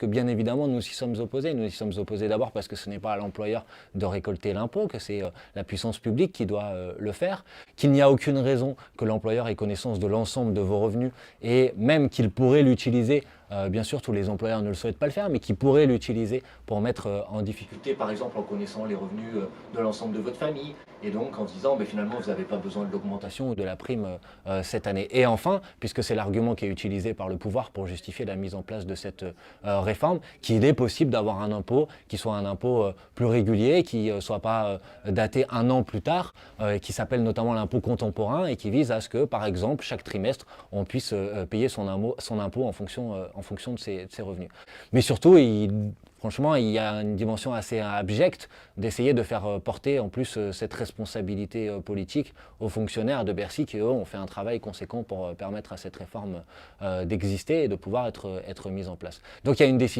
que bien évidemment, nous y sommes opposés. Nous y sommes opposés d'abord parce que ce n'est pas à l'employeur de récolter l'impôt, que c'est la puissance publique qui doit le faire, qu'il n'y a aucune raison que l'employeur ait connaissance de l'ensemble de vos revenus et même qu'il pourrait l'utiliser. Bien sûr, tous les employeurs ne le souhaitent pas le faire, mais qui pourraient l'utiliser pour mettre en difficulté, par exemple en connaissant les revenus de l'ensemble de votre famille, et donc en disant finalement vous n'avez pas besoin de l'augmentation ou de la prime cette année. Et enfin, puisque c'est l'argument qui est utilisé par le pouvoir pour justifier la mise en place de cette réforme, qu'il est possible d'avoir un impôt qui soit un impôt plus régulier, qui ne soit pas daté un an plus tard, qui s'appelle notamment l'impôt contemporain et qui vise à ce que, par exemple, chaque trimestre, on puisse payer son impôt en fonction de ses revenus. Mais surtout, franchement, il y a une dimension assez abjecte d'essayer de faire porter en plus cette responsabilité politique aux fonctionnaires de Bercy qui, eux, ont fait un travail conséquent pour permettre à cette réforme d'exister et de pouvoir être mise en place. Donc il y a une décision